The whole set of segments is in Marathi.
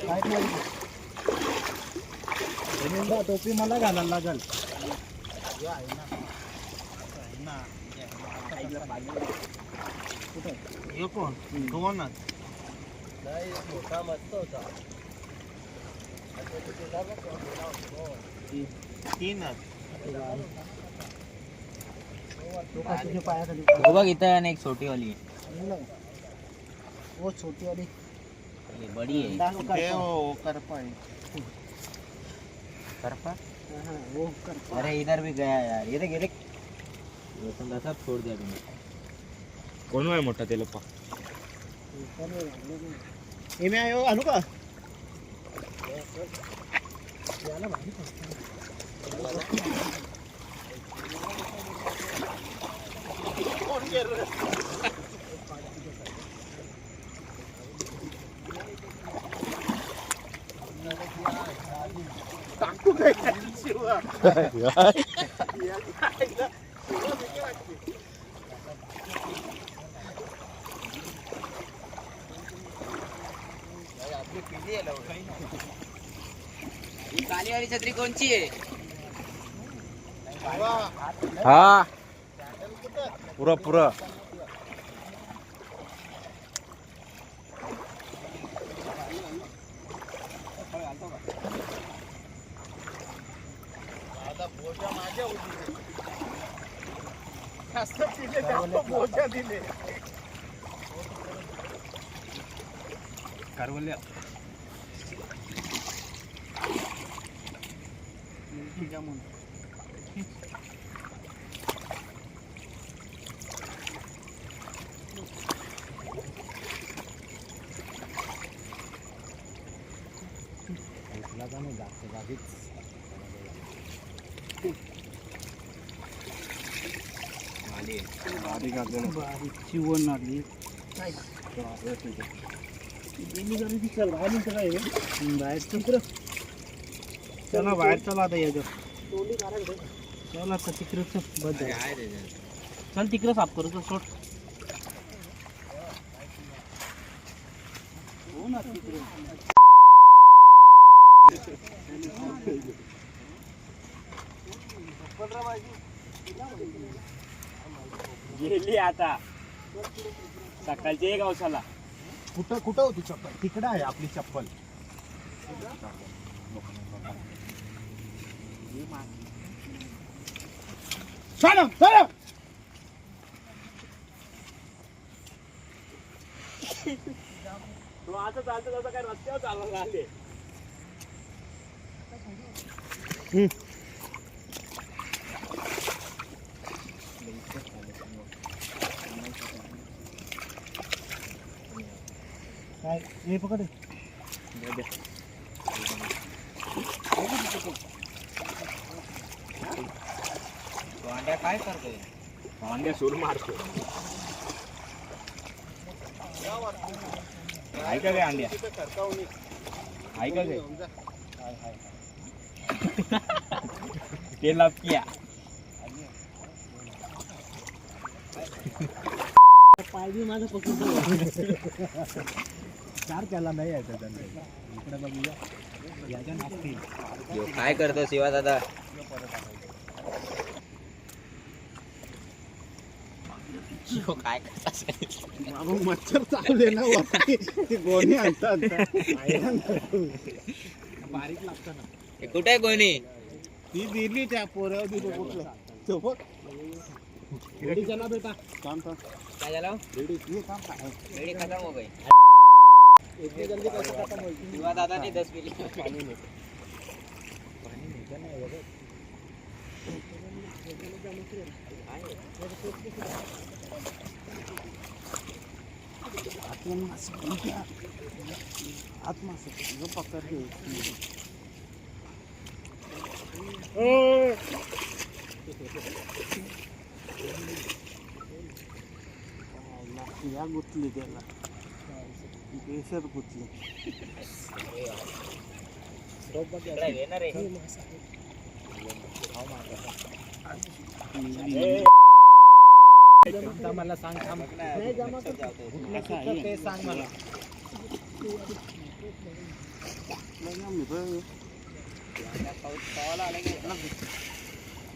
काय नाही टोपी मला घालायला लागल. हे कोण दोनच मोठा मस्त होता. तीनच बघ इथं आणि एक छोटी वाली वो छोटी वाली बड़ी है. हे हो करपा आहे. करपा वो करपा. अरे इधर भी गया यार. ये देख सब छोड़ दिया तुमने. कोण आहे मोठा ते लोक मी आयो आणू का याला भारी टाकू काय शिवा काली वाली छतरी कोणची आहे? हा पुरा पुरा दिले कारवल्या चिवण आली काय बाहेर तिकडं चला बाहेर चला आता याच्या चला आता तिकडं बंद आहे. चल तिकडं साफ करू तर सोड. हो ना तिकडं गेली आता सकाळची एक गावसाला कुठं कुठं होती चप्पल? तिकडं आहे आपली चप्पल. चला चला तो आता चालता काय रस्त्यावर चालला आले काय हे पकड. अंड्या काय करतोय? अंड्या सूर मारतो ऐका काय अंड्या ऐका काय ते लपक्या पाय बी माझं पकडून चार त्याला नाही आहे त्याच्याने. इकडे बघूया याच्या नाचतील. काय करतो शिवा दादा? काय करता? मच्छर चालले ना ते गोणी आणतात बारीक लागतं ना. कुठे आहे कोणी? ती दिली त्या पोऱ्यावर दिली कुठलं तो बघ. रेडी चला बेटा. काम काम काय झालं? रेडी ये काम काय रेडी खतम हो गई. इतनी जल्दी कैसे खत्म होईल? शिवा दादा ने 10 मिली पाणी नाही पाणी नाही का नाही बघ. आत्मा पकड़ या गुतली त्याला बेसर गुतली. येणार आहे. मला सांग ते सांग मला.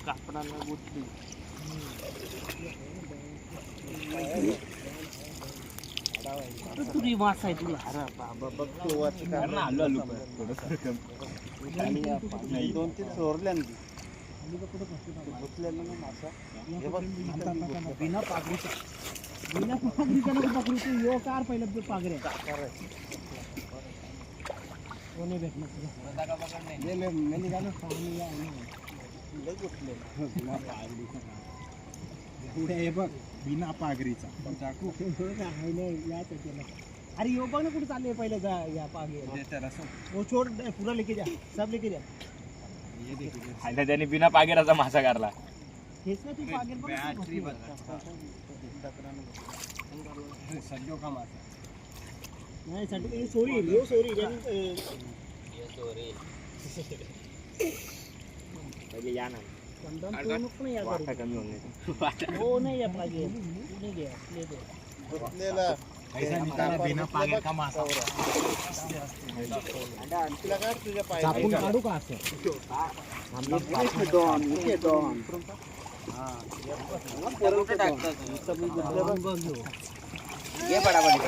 कापडाला गुंतली. तुरी मासा आहे तुला. दोन तीन चोरल्या मासा बिना पागरीचा नको पकडू तू. यो कार पहिलं पागरे कोणी भेटणार हे बघ बिना पागरीचा चाकू. अरे यो बघ ना कुठे चालले पहिले या पागे. वो छोड़ पूरा लेके जा, सब लेके जा. त्याने बिना पागेराचा मासा काढला. हेच ना तू पागे बघ. सड्डो का मासा नाही साठी सोरी यो सोरी पहिले या ना. कमी होणे हो नाही या पागे नाही घ्या ले दे. ऐसा निकाला बिना पागे का मासा. चापून काढू का असं. घे पडापड.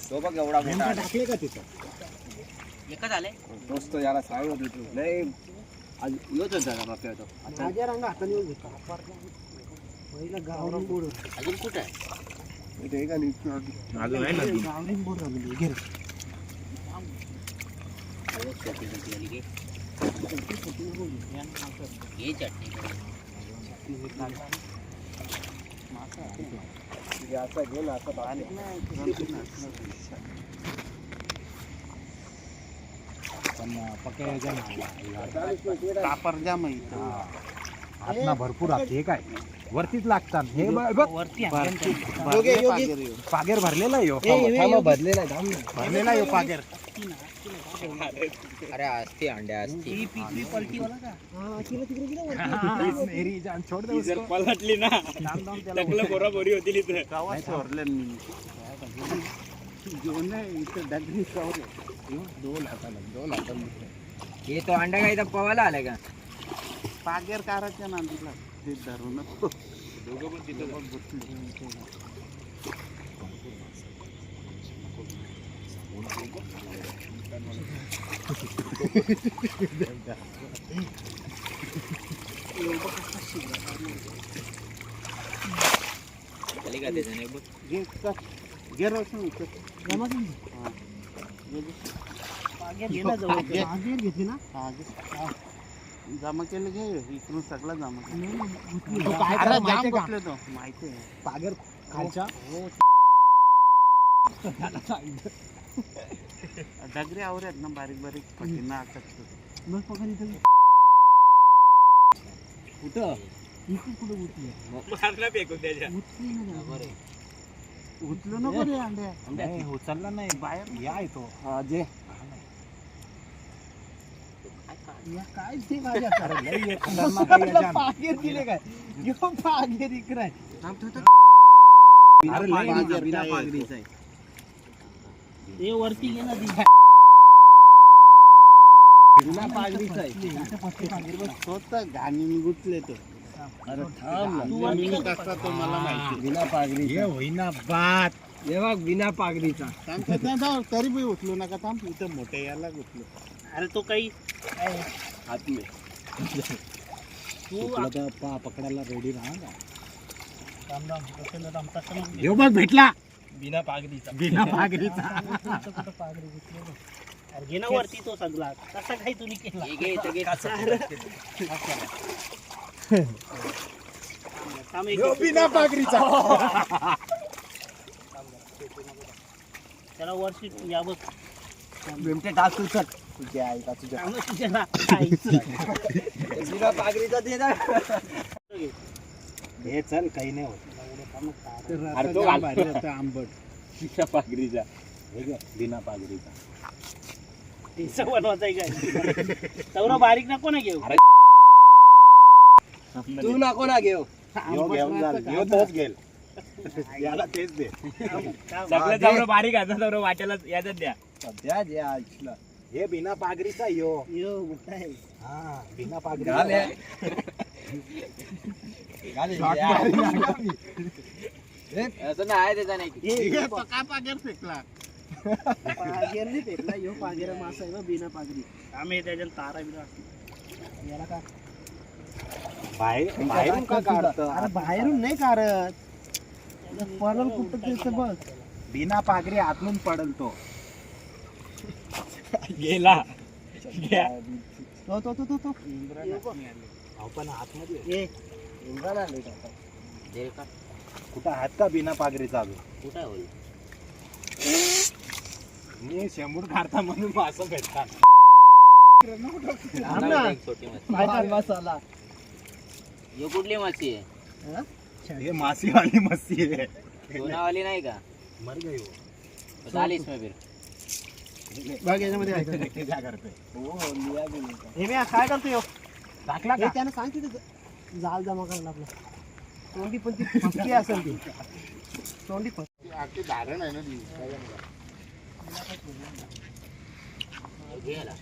तो बघ एवढा मोठा टाकले का तिथं. एकच आले. दोस्त याला साई होती तू लय आज योच होता का बाप्या तो. माझ्या रंग हाताने येऊन घेतो. पहिला गावरी बोर्ड अजून कुठे आहे. इथे का नाही अजून आहे ना. गावरी बोर्ड लागली. घे ये चटणी असं गेलं असं कापर जाम आतना भरपूर असते. हे काय वरतीच लागतात. हे वरती पागेर भरलेला आहे भरलेला भरलेला आहे पागेर. अरे असते अंड्या असते. ही पिकवी पलटी वाला का. छोड दे उसको. पलटली ना टकलं बरोबरी होती तिथे. गावात चोरले मी घेऊन इथं डगरी चोरले. दोन हाताला हे तो अंडा काय इथं पवायला आलाय का. पागेर काराच्या नांदीला ते धरून दोघं पण तिथं घेतली ना. जमा केलं घे इकडून सगळं जमा माहिती आहे. पागर खालच्या डगरे आवरे आहेत ना बारीक बारीक पट्टींना अटकतो. मग पकड इथं कुठं इथे कुठे उठली मारला फेकून त्याच्या. उठली ना उचलू नको रे अंड्या. उचलला नाही बाहेर या येतो. जे काय ते माझ्या पागेर दिले काय यो पागेर इकडे बिना पागरीचा आहे. ते वरती घे ना ती. बिना पागरीचा आहे. स्वतः घाणीने गुतले तो. अरे थांब कसा तो मला माहिती. बिना पागरीचा होईना बात. हे बघ बिना पागरीचा. तरी बी उचलू नका. थांब इथं मोठे याला गुतलो. अरे तो काही हात में तू पकडायला रेडी राहा का. हे बघ भेटला बिना पागरीचा. बिना पागरीचा. कुठं पागरी घुसलेलं. अरे घे ना वरती तो सगळा. कसा काही तुम्ही केला. बिना पागरीचा. त्याला वर्षी या बघ. बिमटे टाकू चट तुझ्या आईला तुझ्या तुझ्या बिना पागरीचा दे ना. हे चल काही नाही होत. अरे तो घाल. भारी होता आंबट. बिना पागरीचा. हे घे बिना पागरीचा. बनवायचा काय तेवढा बारीक नको ना घेऊ. तू नको ना घेऊ. यो घेऊन जा. यो तोच घेल. याला तेच दे. सगळं तेवढं बारीक आहे तेवढं वाट्याला याच्यात द्या. सध्या जे ऐकलं हे बिना पागरीचा यो मोठा आहे. हा बिना पागरी असं नाही त्याचा नाही पका पागेर फेकला पागेर नाही फेकला ह्यो पागेरा मासा आहे ना बिना पागरी. आम्ही त्याच्यात तारा बिरा असतो. याला का बाहेरून का काढतं अरे बाहेरून नाही काढत पडल कुठं ते बघ. बिना पागरी आतून पडल तो गेला तो आपण आतमध्ये ये कुठं आहेत का बिना पागरीचा अजून कुठं होईल मी शेंबूड काढता म्हणून मासं भेटतात छोटी माशी काय मसाला यो कुठली माशी आहे हे मासीवाली मस्ती आहे सोनावाली नाही का मर गई चालीस में फिर बघ याच्यामध्ये आहे. काय करते हे मी काय करतो ह्यो? टाकला हे त्यानं सांग की ते जाल जमा करायला आपला तोंडी पण ती फसकी असेल ती तोंडी आखी धारण आहे ना ती घ्यायला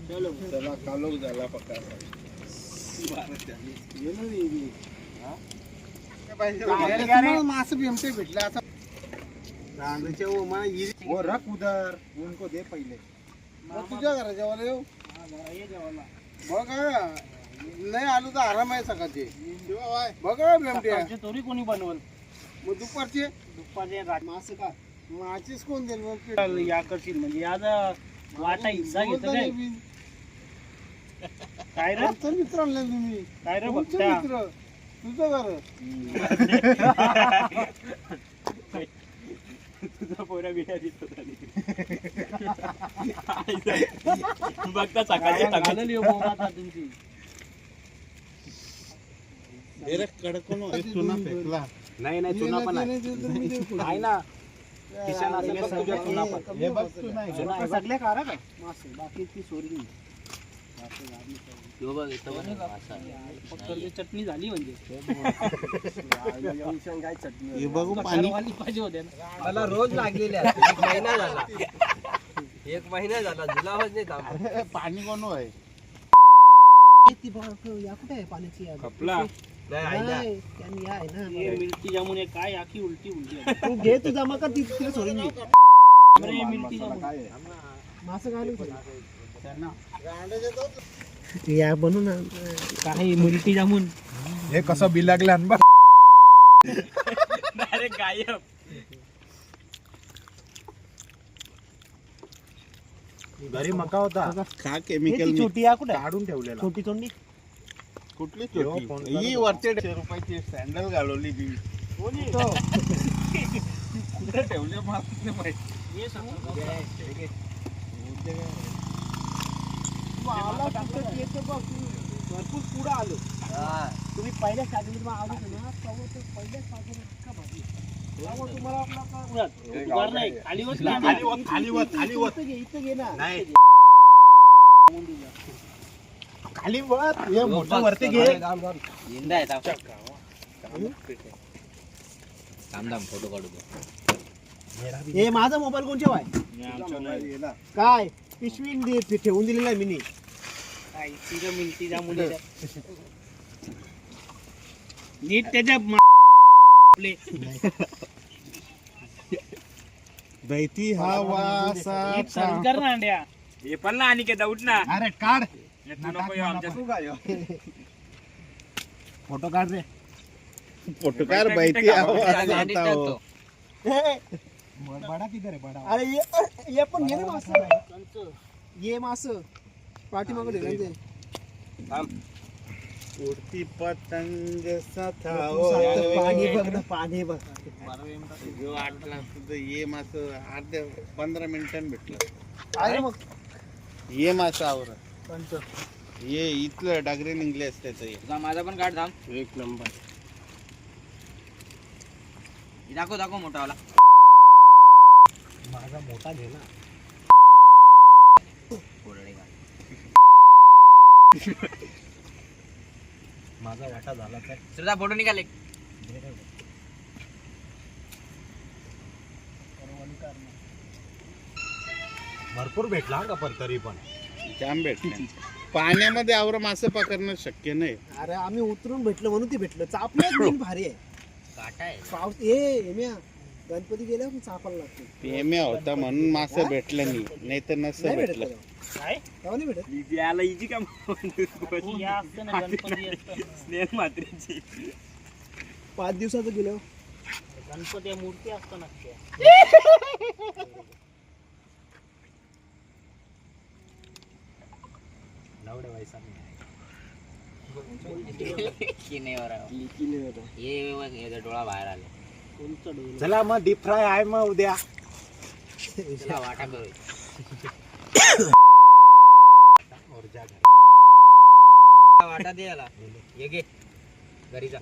त्याला कालोख झाला पक्का मास बिमटे भेटले आता वो रख उधर उनको दे पहिले तुझ्या घराच्या वाला येऊ बघ नाही आलो तर आराम आहे सकाळचे बघ बिमटे तोरी कोणी बनवल मग दुपारचे दुपारचे मास का माचीच कोण देईल या करशील म्हणजे आज वाटा हिस्सा घेतो काय काय रे मित्र आणले तुम्ही काय रे कोणचे बघता मित्र तुझं घर तुझा पोरा बिया दिसतो बघता सकाळची तुमची चुना फेकला नाही नाही चुना पण आहे ना किशन असेल बघ तुझ्या चुना पण हे बघ चुना आहे आता सगळे कारा का मासे बाकी इतकी सोरी नाही यो बघ इथं पण आहे मासा. फक्त ते चटणी झाली म्हणजे काय चटणी हे बघू पाणी पाहिजे होते ना मला रोज लागलेले एक महिना झाला जुलाबच नाही थांबला. अरे पाणी कोण आहे ती या कुठे आहे पाण्याची या कपला नाही, त्यांनी या आहे ना मिल्की जामुन आहे काय आखी उलटी आहे. तू घे तू जमा कर तिला सोडून घे अरे मिल्की जामुन मासं घालून या बनू ना काही मिल्की जामुन हे कसं बिलागलं बघ डायरेक्ट गायब घरी मका होता खा केमिकल छोटी या कुठे काढून ठेवलेला छोटी तोंडी कुठली छोटी ही वरती 150 रुपयाची सॅन्डल घालवली ती कुठे ठेवले माहिती भरपूर पुढे आलो तुम्ही पहिल्या स्टार्टिंग आलो ना तुम्हाला खाली वर हे मोठं वरती घे जिंदा आहे थांब फोटो काढू दे. हे माझा मोबाईल कोणच्या आहे काय पिशवी ठेवून दिलेला आहे मी नीट त्याच्या दैती हवा कर ना अंड्या हे पण ना आणि उठ ना अरे काढ फोटो काढ रे फोटो काढ बैती टाकतो. बडा किधर है बडा अरे ये पण घे ना मास ये मास पाठीमागे ठेवायचे उडती पतंग पाणी बघ ना पाणी बघ ये मास अर्ध्या 15 मिनिटांनी भेटलं आहे मग ये मासावर ये इथलं डागरे निघले असते माझा पण काढ थांब. एक नंबर दाखव मोठावाला माझा मोठा घे ना माझा वाटा झाला तर तुझा फोटो निघाले. भरपूर भेटला का पण तरी पण जाम भेटले. पाण्यामध्ये आवर मासे पकडणं शक्य नाही. अरे आम्ही उतरून भेटलं म्हणून ते भेटलं. चापलं मेन भारी आहे. काटा आहे. पाऊस एम्या गणपती गेल्यावर पण चापायला लागतो. पेम्या होता म्हणून मासे भेटलं नाही तर नसतं नाही भेटत भेटलं. काय तेव्हा नाही भेटत. याला इजी का या असतं ना गणपती असतं स्नेह मात्रेची 5 दिवसाचं गेलो. गणपती या मूर्ती असतं ना त्या. नवडे वैसा की नाही बरं. ये डोळा बाहेर आले. कोणचं डोल चला मग डीप फ्राय आहे मग उद्या. तुला वाटा करू. वाटा दे याला. ये घे घरी जा.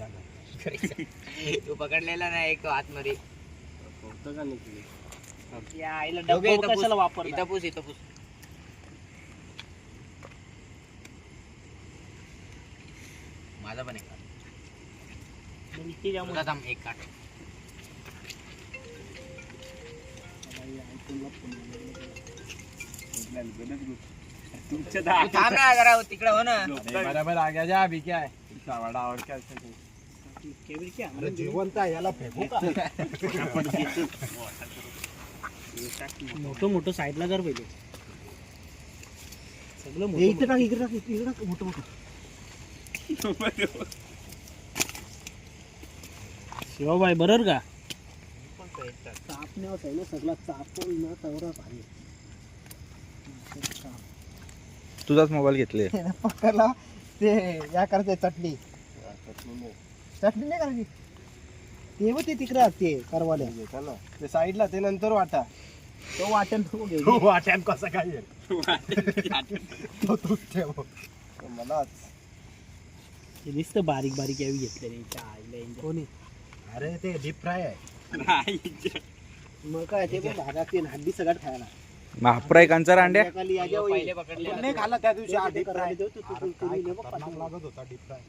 तू पकडलेला नाही एक आतमध्ये. होतं का नाही या आईला दोघे डब्बा कशाला वापरता इथं पूस इथं पूस. माझा पण एक काढ. मिल्की जामुन तुझा थांब एक काढ. तुमच्या तू थांब ना जरा तिकडे हो ना. बराबर आ गया जा अभी क्या है वाडा और क्या अरे जिवंत आहे याला फेकू का? मोठं मोठं साईडला कर पहिले सगळं हे इथे टाक इकडे टाक इकडे टाक मोठं मोठं. शिवाबाई बरोबर का चापण्यावर आहे ना सगळा चापल ना तवरा भारी. तुझाच मोबाईल घेतले. पकडला ते या करायचं चटणी चटणी नाही करायची. ते मग ते तिकडे ते करवाल्या ते साईडला ते नंतर वाटा तो वाटण नको घेऊ. वाट्यान कसं काय तो तूच ठेव मलाच. हे नुसतं बारीक बारीक यावी घेतलेले कोणी अरे ते डीप फ्राय आहे. मग काय ते पण भागात ते हड्डी सगळ्यात खायला. महाफ्राय कांचा रांड्या खाली या जेव्हा पहिले पकडले. नाही खाल्ला त्या दिवशी हा, डीप deep फ्राय fry देऊ, तू- तू- तू- तू- तू- लागत होता डीप फ्राय.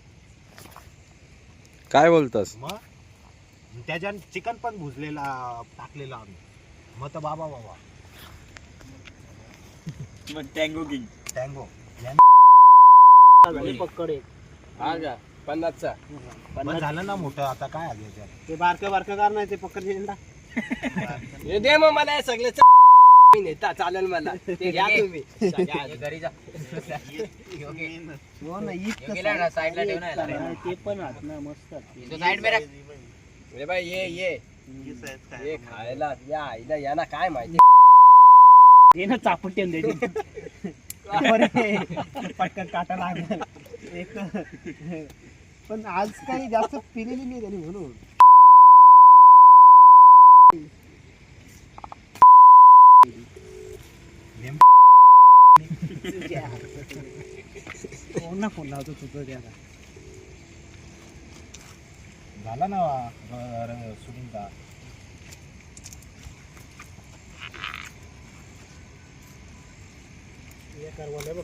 काय बोलतोस? मग त्याच्यात चिकन पण भुजलेला टाकलेला आम्ही. मग तर बाबा टँगो किंग टँगो पकड एक. हा का 50चा पन्नास झालं ना मोठं आता काय आलं त्याच्यात. ते बारकं बारकं कार नाही ते पकड झेंडा. हे दे मग मला सगळे नेता चालेल मला ते घ्या तुम्ही. ये घरी जा. हो ना इतकं गेला ना साईडला ठेव ना याला. नाही, ते पण आत ना मस्त आहेत. तो साईड में रख. अरे भाई ये खायला या आईला याला काय माहिती. दे ना चापट्यान दे. अरे, पटकन काटा लागेल एक. पण आज काही जास्त पिलेली नाही त्यांनी म्हणून. कोण ना फोन लावतो तुझं त्याला. झाला ना सुनीलचा.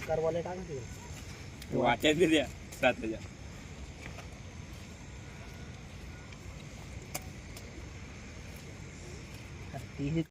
करवाले टाका वाट्यात द्या सातच्या.